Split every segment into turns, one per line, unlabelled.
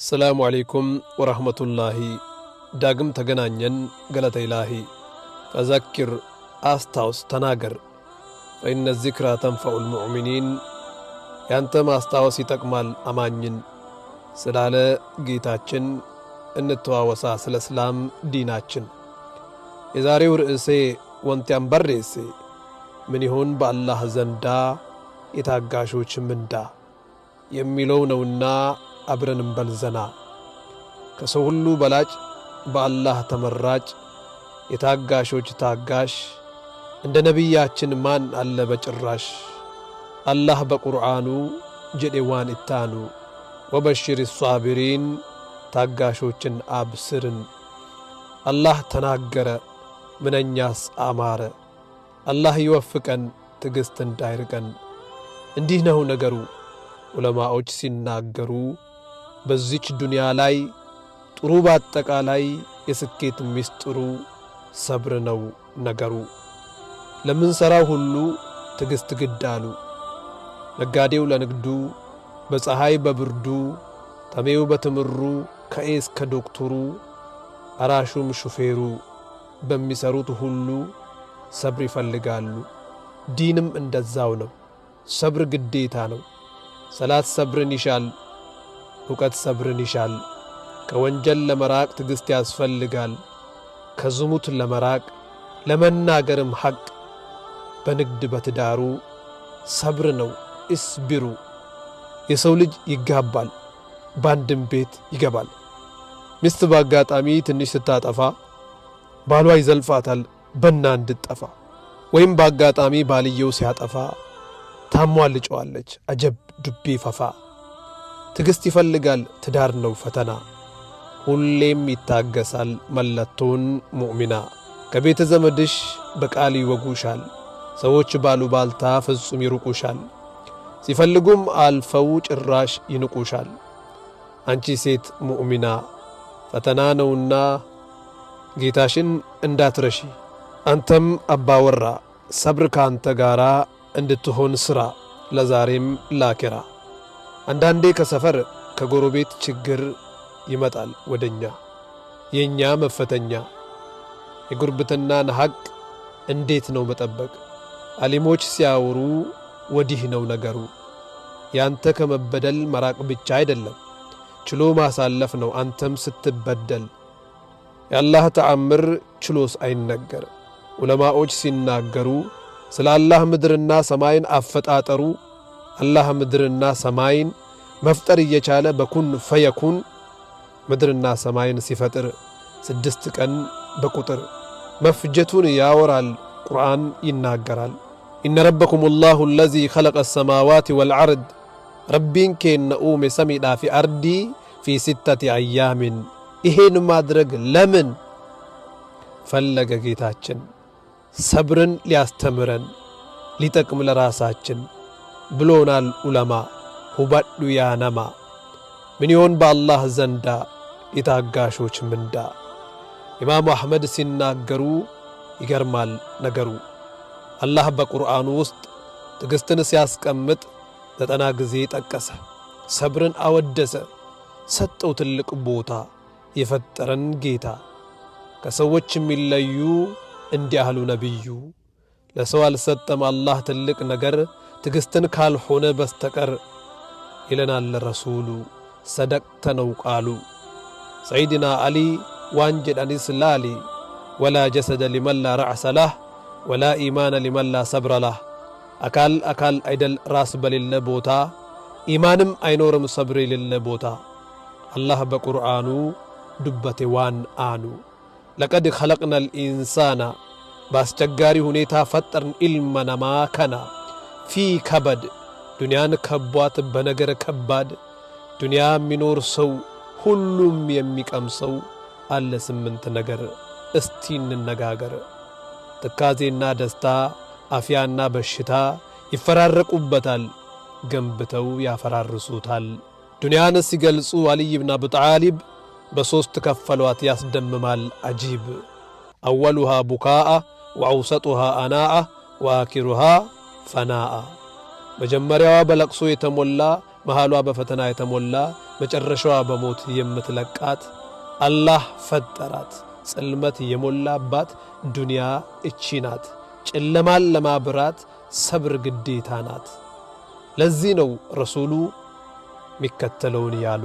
السلام عليكم ورحمة الله داقم تغنانين غلط إلهي فذكر أستاوس تناغر فإن الذكرى تنفع المؤمنين يانتم أستاوس يتقمال أمانين سلالة جيتاچن انتواوسا سلسلام ديناچن يزاريو رئيسي وانتيان برئيسي من يهون بالله زندا يتاقاشوچ مندا يميلو نونا አብረን እንበልዘና ከሰው ሁሉ በላጭ በአላህ ተመራጭ የታጋሾች ታጋሽ እንደ ነብያችን ማን አለ በጭራሽ አላህ በቁርአኑ ጀደዋን ኢታኑ ወበሽር الصابرين ታጋሾችን አብስርን አላህ ተናገረ ምንኛስ አማረ አላህ ይወፍቀን ትግስት እንዳይርቀን እንዲህ ነው ነገሩ ዑለማዎች ሲናገሩ በዚች ዱንያ ላይ ጥሩ ባጠቃላይ የስኬት ሚስጥሩ ሰብር ነው ነገሩ ለምን ሰራው ሁሉ ትግስት ግዳሉ ነጋዴው ለንግዱ በፀሐይ በብርዱ ተሜው በትምሩ ከኤስ ከዶክተሩ አራሹም ሹፌሩ በሚሰሩት ሁሉ ሰብር ይፈልጋሉ ዲንም እንደዛው ነው ሰብር ግዴታ ነው ሰላት ሰብርን ይሻል ዕውቀት ሰብርን ይሻል ከወንጀል ለመራቅ ትግስት ያስፈልጋል ከዝሙት ለመራቅ ለመናገርም ሐቅ በንግድ በትዳሩ ሰብር ነው እስቢሩ የሰው ልጅ ይጋባል ባንድም ቤት ይገባል ሚስት ባጋጣሚ ትንሽ ስታጠፋ ባሏ ይዘልፋታል በእና እንድትጠፋ ወይም ባጋጣሚ ባልየው ሲያጠፋ ታሟልጨዋለች አጀብ ዱቤ ፈፋ ትግስት ይፈልጋል ትዳር ነው ፈተና ሁሌም ይታገሳል መለቶን ሙእሚና ከቤተ ዘመድሽ በቃል ይወጉሻል ሰዎች ባሉ ባልታ ፍጹም ይሩቁሻል ሲፈልጉም አልፈው ጭራሽ ይንቁሻል አንቺ ሴት ሙእሚና ፈተና ነውና ጌታሽን እንዳትረሺ አንተም አባወራ ሰብር ካንተ ጋራ እንድትሆን ስራ ለዛሬም ላኪራ አንዳንዴ ከሰፈር ከጎረቤት ችግር ይመጣል ወደኛ የኛ መፈተኛ የጉርብትናን ሐቅ እንዴት ነው መጠበቅ አሊሞች ሲያወሩ ወዲህ ነው ነገሩ ያንተ ከመበደል መራቅ ብቻ አይደለም ችሎ ማሳለፍ ነው አንተም ስትበደል የአላህ ተአምር ችሎስ አይነገር ዑለማዎች ሲናገሩ ስለ አላህ ምድርና ሰማይን አፈጣጠሩ አላህ ምድርና ሰማይን መፍጠር እየቻለ በኩን ፈየኩን ምድርና ሰማይን ሲፈጥር 6 ቀን በቁጥር መፍጀቱን ያወራል ቁርአን ይናገራል إن ربكم الله الذي خلق السماوات والأرض ربين كنؤم سميدا في أرضي في 6 أيام ይሄን ማድረግ ለምን ፈለገ ጌታችን ሰብርን ሊያስተምረን ሊጠቅም ለራሳችን ብሎናል ዑለማ ሁባዱ ያነማ ምን ይሆን በአላህ ዘንዳ የታጋሾች ምንዳ ኢማም አህመድ ሲናገሩ ይገርማል ነገሩ አላህ በቁርአኑ ውስጥ ትግስትን ሲያስቀምጥ 90 ጊዜ ጠቀሰ ሰብርን አወደሰ ሰጠው ትልቅ ቦታ የፈጠረን ጌታ ከሰዎች የሚለዩ እንዲያህሉ ነብዩ ለሰው አልሰጠም አላህ ትልቅ ነገር ትግስትን ካልሆነ በስተቀር ይለናል ረሱሉ ሰደቅተ ነው ቃሉ ሰይድና አሊ ዋንጀዳን ስላሊ ወላ ጀሰደ ሊመን ላ ረዕሰ ለህ ወላ ኢማን ሊመን ላ ሰብረ ለህ አካል አይደል ራስ በሌለ ቦታ ኢማንም አይኖርም ሰብር የሌለ ቦታ አላህ በቁርአኑ ዱበቴ ዋን አኑ ለቀድ خلقنا الإنسان ባስቸጋሪ ሁኔታ ፈጠርን ኢልመነማ ከና ፊ ከበድ ዱንያን ከቧት በነገር ከባድ ዱንያ የሚኖር ሰው ሁሉም የሚቀምሰው አለ 8 ነገር እስቲ እንነጋገር ትካዜና ደስታ አፍያና በሽታ ይፈራረቁበታል ገንብተው ያፈራርሱታል ዱንያን ሲገልጹ አልይ ኢብኑ አቢ ጣሊብ በሶስት ከፈሏት ያስደምማል አጂብ أولها بكاء وأوسطها أناء وآخرها فناء مجمريا بلقسو يتمولا መሃሏ በፈተና የተሞላ መጨረሻዋ በሞት የምትለቃት አላህ ፈጠራት። ጽልመት የሞላባት ዱንያ እቺ ናት። ጨለማን ለማብራት ሰብር ግዴታ ናት። ለዚህ ነው ረሱሉ ሚከተለውን ያሉ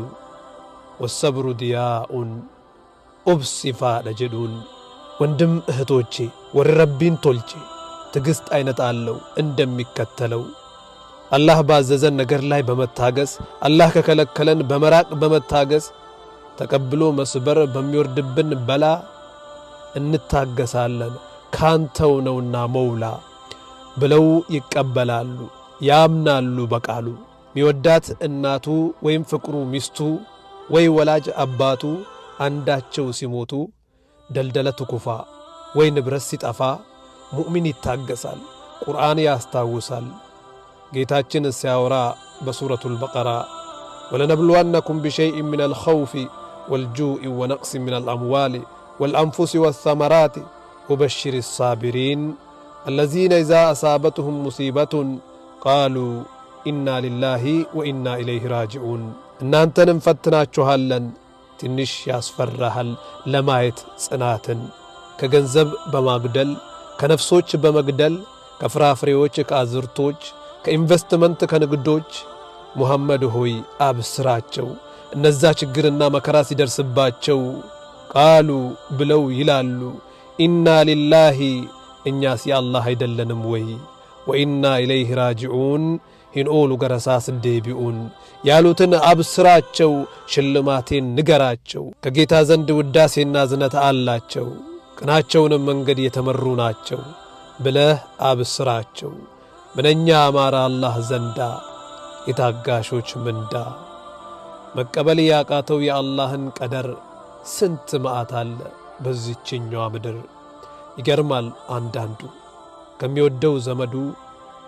ወሰብሩ ዲያኡን ኡብሲፋ ለጀዱን። ወንድም እህቶቼ ወረ ረቢን ቶልቼ ትግስት አይነት አለው እንደሚከተለው አላህ ባዘዘን ነገር ላይ በመታገስ አላህ ከከለከለን በመራቅ በመታገስ ተቀብሎ መስበር በሚወርድብን በላ እንታገሳለን ካንተው ነውና መውላ ብለው ይቀበላሉ ያምናሉ በቃሉ። ሚወዳት እናቱ ወይም ፍቅሩ ሚስቱ ወይ ወላጅ አባቱ አንዳቸው ሲሞቱ ደልደለቱ ኩፋ ወይ ንብረት ሲጠፋ ሙእሚን ይታገሳል፣ ቁርአን ያስታውሳል። ጌታችን ሲያወራ በሱረቱል በቀራ ወለነብሉወነኩም ቢሸይኢን ሚነል ኸውፊ ወልጁኢ ወነቅሲን ሚነል አምዋሊ ወልአንፉሲ ወሰመራቲ ወበሽሪ ሳቢሪን አለዚነ ኢዛ አሳበትሁም ሙሲበቱን ቃሉ ኢና ሊላሂ ወኢና ኢለይሂ ራጂዑን። እናንተንም ፈትናችኋለን፣ ትንሽ ያስፈራሃል ለማየት ጽናትን ከገንዘብ በማግደል ከነፍሶች በመግደል ከፍራፍሬዎች ከአዝርቶች ከኢንቨስትመንት ከንግዶች ሙሐመድ ሆይ አብስራቸው እነዛ ችግርና መከራ ሲደርስባቸው ቃሉ ብለው ይላሉ ኢና ሊላሂ እኛስ የአላህ አይደለንም ወይ ወኢና ኢለይሂ ራጂዑን ሂንኦሉ ገረሳስ እንዴቢኡን ያሉትን አብስራቸው ሽልማቴን ንገራቸው ከጌታ ዘንድ ውዳሴና ዝነት አላቸው ቅናቸውንም መንገድ የተመሩ ናቸው ብለህ አብስራቸው። ምንኛ አማራ አላህ ዘንዳ የታጋሾች ምንዳ። መቀበል ያቃተው የአላህን ቀደር ስንት መዓት አለ በዚህችኛዋ ምድር። ይገርማል አንዳንዱ ከሚወደው ዘመዱ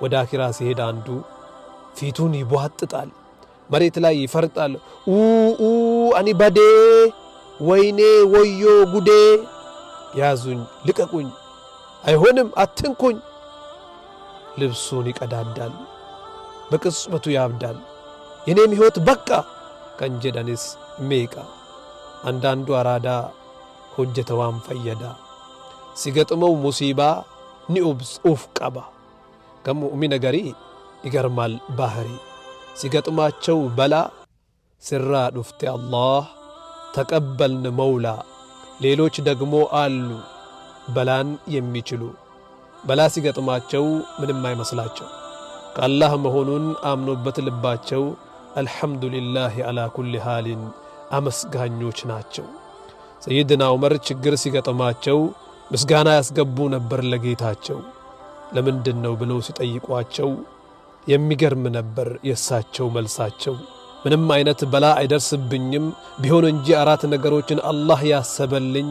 ወደ አኺራ ሲሄድ አንዱ ፊቱን ይቧጥጣል፣ መሬት ላይ ይፈርጣል። አኒ በዴ ወይኔ ወዮ ጉዴ ያዙኝ ልቀቁኝ አይሆንም አትንኩኝ። ልብሱን ይቀዳዳል፣ በቅጽበቱ ያብዳል። የኔም ሕይወት በቃ ከንጀደንስ ሜቃ። አንዳንዱ አራዳ ሆጀተዋን ፈየዳ ሲገጥመው ሙሲባ ኒኡብስ ኡፍ ቀባ። ከሙእሚን ገሪ ይገርማል ባህሪ ሲገጥማቸው በላ ስራ ዱፍቴ አላህ ተቀበልን መውላ። ሌሎች ደግሞ አሉ በላን የሚችሉ በላ ሲገጥማቸው ምንም አይመስላቸው ከአላህ መሆኑን አምኖበት ልባቸው አልሐምዱሊላህ አላ ኩሊ ሃሊን አመስጋኞች ናቸው። ሰይድና ዑመር ችግር ሲገጥማቸው ምስጋና ያስገቡ ነበር ለጌታቸው። ለምንድን ነው ብለው ሲጠይቋቸው የሚገርም ነበር የእሳቸው መልሳቸው። ምንም አይነት በላ አይደርስብኝም ቢሆን እንጂ አራት ነገሮችን አላህ ያሰበልኝ።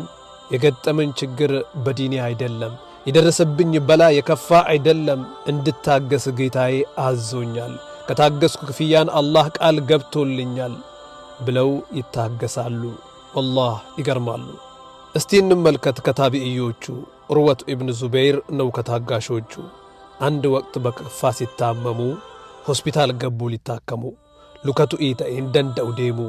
የገጠመኝ ችግር በዲኔ አይደለም፣ የደረሰብኝ በላ የከፋ አይደለም። እንድታገስ ጌታዬ አዞኛል፣ ከታገስኩ ክፍያን አላህ ቃል ገብቶልኛል ብለው ይታገሳሉ። ወላህ ይገርማሉ። እስቲ እንመልከት ከታቢዕዮቹ። ዑርወቱ ኢብኑ ዙበይር ነው ከታጋሾቹ። አንድ ወቅት በከፋ ሲታመሙ ሆስፒታል ገቡ ሊታከሙ። ሉከቱ ኢተኢን ደንደው ዴሙ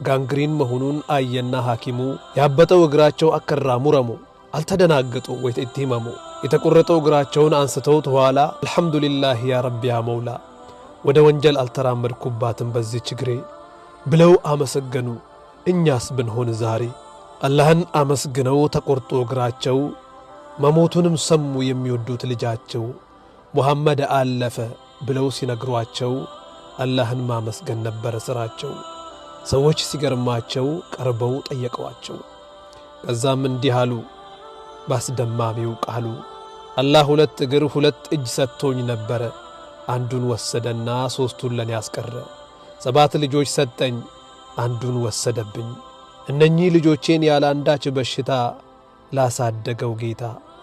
ጋንግሪን መሆኑን አየና ሐኪሙ ያበጠው እግራቸው አከራ ሙረሙ። አልተደናገጡ ወይ ተኢቲመሙ። የተቆረጠው እግራቸውን አንስተውት ኋላ አልሐምዱሊላህ ያ ረቢ ያ መውላ ወደ ወንጀል አልተራመድኩባትም በዚህ ችግሬ ብለው አመሰገኑ። እኛስ ብንሆን ዛሬ አላህን አመስግነው ተቆርጦ እግራቸው መሞቱንም ሰሙ የሚወዱት ልጃቸው ሙሐመድ አለፈ ብለው ሲነግሯቸው አላህን ማመስገን ነበር ሥራቸው። ሰዎች ሲገርማቸው ቀርበው ጠየቀዋቸው። ከዛም እንዲህ አሉ ባስደማሚው ቃሉ አላህ ሁለት እግር ሁለት እጅ ሰጥቶኝ ነበረ፣ አንዱን ወሰደና ሦስቱን ለኔ ያስቀረ። 7 ልጆች ሰጠኝ፣ አንዱን ወሰደብኝ። እነኚህ ልጆቼን ያለ አንዳች በሽታ ላሳደገው ጌታ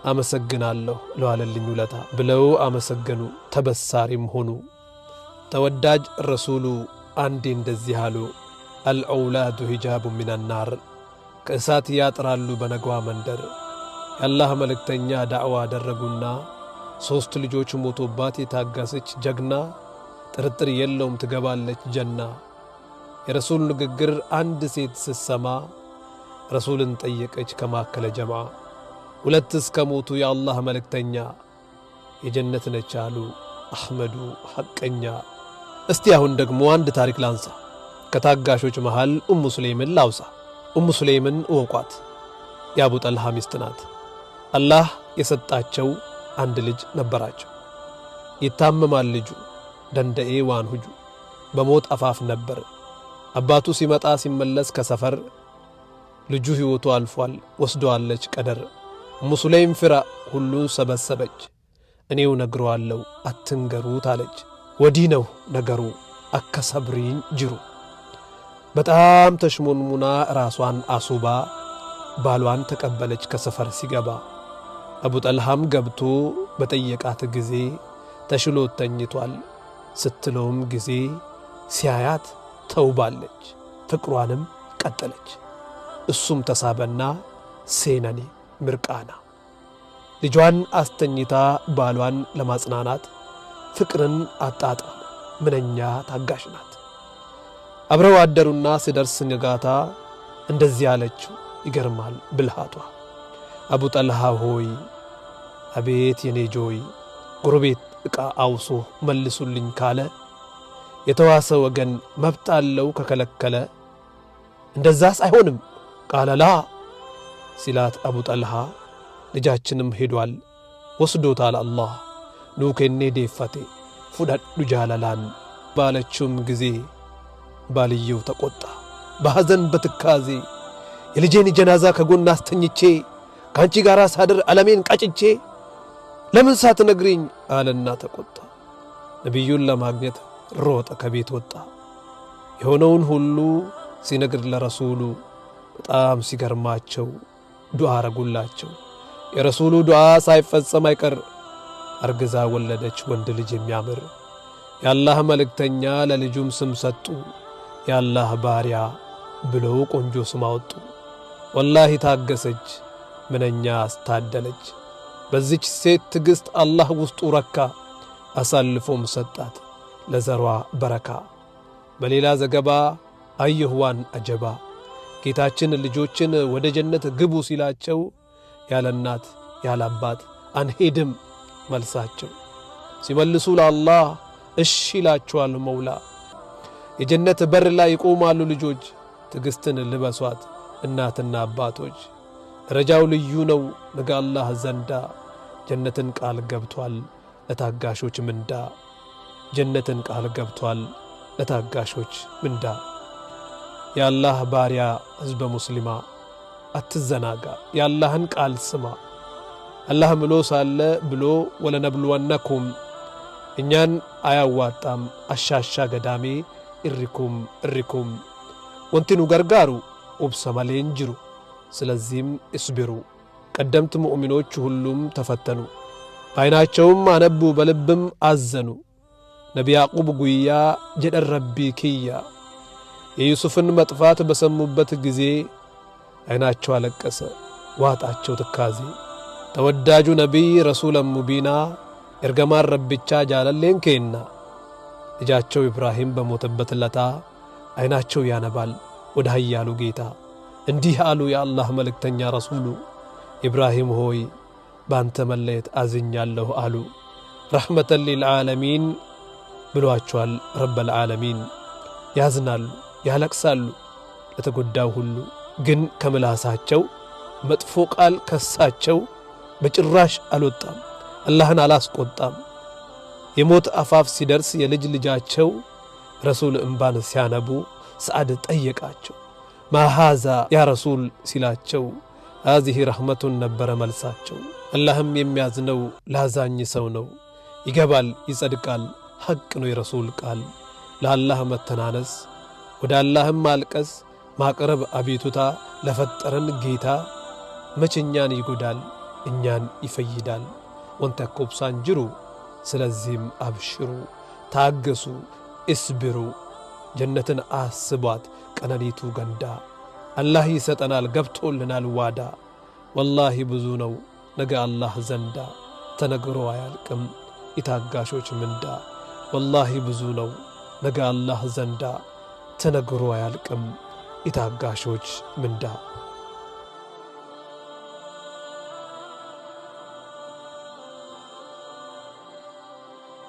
አመሰግናለሁ ለዋለልኝ ውለታ ብለው አመሰገኑ፣ ተበሳሪም ሆኑ። ተወዳጅ ረሱሉ አንዴ እንደዚህ አሉ አልአውላዱ ሂጃቡ ሚነናር፣ ከእሳት ያጥራሉ በነገዋ መንደር። የአላህ መልእክተኛ ዳዕዋ አደረጉና 3 ልጆች ሞቶባት የታገሰች ጀግና ጥርጥር የለውም ትገባለች ጀና። የረሱል ንግግር አንድ ሴት ስትሰማ ረሱልን ጠየቀች ከማከለ ጀማዓ። ሁለት እስከ ሞቱ የአላህ መልእክተኛ የጀነት ነች አሉ አሕመዱ ሐቀኛ። እስቲ አሁን ደግሞ አንድ ታሪክ ላንሳ። ከታጋሾች መሃል ኡሙ ሱለይምን ላውሳ። ኡሙ ሱለይምን እወቋት፣ የአቡ ጠልሃ ሚስት ናት። አላህ የሰጣቸው አንድ ልጅ ነበራቸው። ይታመማል ልጁ፣ ደንደኤ ዋንሁጁ በሞት አፋፍ ነበር። አባቱ ሲመጣ ሲመለስ ከሰፈር ልጁ ሕይወቱ አልፏል ወስዶአለች ቀደር። ኡሙ ሱለይም ፍራ ሁሉን ሰበሰበች። እኔው ነግረዋለሁ አትንገሩት አለች። ወዲህ ነው ነገሩ አከ ሰብሪን ጅሩ። በጣም ተሽሞንሙና ራሷን አሱባ ባሏን ተቀበለች ከሰፈር ሲገባ። አቡ ጠልሃም ገብቶ በጠየቃት ጊዜ ተሽሎት ተኝቷል ስትለውም ጊዜ ሲያያት ተውባለች፣ ፍቅሯንም ቀጠለች። እሱም ተሳበና ሴነኒ ምርቃና ልጇን አስተኝታ ባሏን ለማጽናናት ፍቅርን አጣጣሙ። ምንኛ ታጋሽ ናት። አብረው አደሩና ሲደርስ ንጋታ እንደዚህ አለችው። ይገርማል ብልሃቷ። አቡ ጠልሃ ሆይ አቤት የኔ ጆይ፣ ጎረቤት ዕቃ አውሶ መልሱልኝ ካለ የተዋሰ ወገን መብት አለው ከከለከለ፣ እንደዛስ አይሆንም ቃለላ ሲላት አቡ ጠልሃ ልጃችንም ሄዷል ወስዶታል አላህ ኑኬኔ ዴፈቴ ፉዳዱ ጃለላን ባለችውም ጊዜ ባልየው ተቆጣ በሐዘን በትካዜ። የልጄን ጀናዛ ከጎን አስተኝቼ ካንቺ ጋር ሳድር ዓለሜን ቀጭቼ ለምን ሳትነግሪኝ አለና ተቆጣ። ነቢዩን ለማግኘት ሮጠ ከቤት ወጣ። የሆነውን ሁሉ ሲነግር ለረሱሉ በጣም ሲገርማቸው ዱዓ አረጉላቸው። የረሱሉ ዱዓ ሳይፈጸም አይቀር አርግዛ ወለደች ወንድ ልጅ የሚያምር። የአላህ መልእክተኛ ለልጁም ስም ሰጡ፣ የአላህ ባሪያ ብለው ቆንጆ ስም አወጡ። ወላሂ ታገሰች ምንኛ አስታደለች። በዚች ሴት ትዕግሥት አላህ ውስጡ ረካ፣ አሳልፎም ሰጣት ለዘሯ በረካ። በሌላ ዘገባ አየህዋን አጀባ ጌታችን ልጆችን ወደ ጀነት ግቡ ሲላቸው ያለ እናት ያለ አባት አንሄድም መልሳቸው። ሲመልሱ ለአላህ እሺ ይላቸዋል መውላ። የጀነት በር ላይ ይቆማሉ ልጆች፣ ትዕግሥትን ልበሷት እናትና አባቶች። ደረጃው ልዩ ነው ነገ አላህ ዘንዳ፣ ጀነትን ቃል ገብቷል ለታጋሾች ምንዳ። ጀነትን ቃል ገብቷል ለታጋሾች ምንዳ። የአላህ ባሪያ ሕዝበ ሙስሊማ አትዘናጋ፣ የአላህን ቃል ስማ። አላህ ምሎ ሳለ ብሎ ወለነብልወነኩም እኛን አያዋጣም አሻሻ ገዳሜ እሪኩም እሪኩም ወንቲኑ ገርጋሩ ኡብሰ መሌን ጅሩ። ስለዚህም እስቢሩ። ቀደምት ሙእሚኖች ሁሉም ተፈተኑ፣ በዓይናቸውም አነቡ በልብም አዘኑ። ነቢ ያዕቁብ ጉያ ጀደን ረቢ ክያ የዩሱፍን መጥፋት በሰሙበት ጊዜ ዓይናቸው አለቀሰ ዋጣቸው ትካዜ። ተወዳጁ ነቢይ ረሱለን ሙቢና ኤርገማን ረብቻ ጃለሌን ኬና ልጃቸው ኢብራሂም በሞተበት ለታ ዓይናቸው ያነባል ወደ ኃያሉ ጌታ። እንዲህ አሉ የአላህ መልእክተኛ ረሱሉ፣ ኢብራሂም ሆይ ባንተ መለየት አዝኛለሁ አሉ። ረሕመተን ሊልዓለሚን ብሏቸዋል ረበል ዓለሚን። ያዝናሉ ያለቅሳሉ ለተጎዳው ሁሉ፣ ግን ከምላሳቸው መጥፎ ቃል ከሳቸው በጭራሽ አልወጣም፣ አላህን አላስቆጣም። የሞት አፋፍ ሲደርስ የልጅ ልጃቸው ረሱል እምባን ሲያነቡ ሰዓድ ጠየቃቸው። ማሃዛ ያ ረሱል ሲላቸው ሃዚህ ረሕመቱን ነበረ መልሳቸው። አላህም የሚያዝነው ላዛኝ ሰው ነው፣ ይገባል ይጸድቃል ሐቅ ነው የረሱል ቃል። ለአላህ መተናነስ ወደ አላህም ማልቀስ ማቅረብ አቤቱታ ለፈጠረን ጌታ መቸኛን ይጎዳል እኛን ይፈይዳል። ወንተ ኮብሳን ጅሩ ስለዚህም አብሽሩ ታገሱ እስብሩ። ጀነትን አስቧት ቀነኒቱ ገንዳ፣ አላህ ይሰጠናል ገብቶልናል ዋዳ። ወላሂ ብዙ ነው ነገ አላህ ዘንዳ፣ ተነግሮ አያልቅም የታጋሾች ምንዳ። ወላሂ ብዙ ነው ነገ አላህ ዘንዳ ተነግሮ አያልቅም የታጋሾች ምንዳ።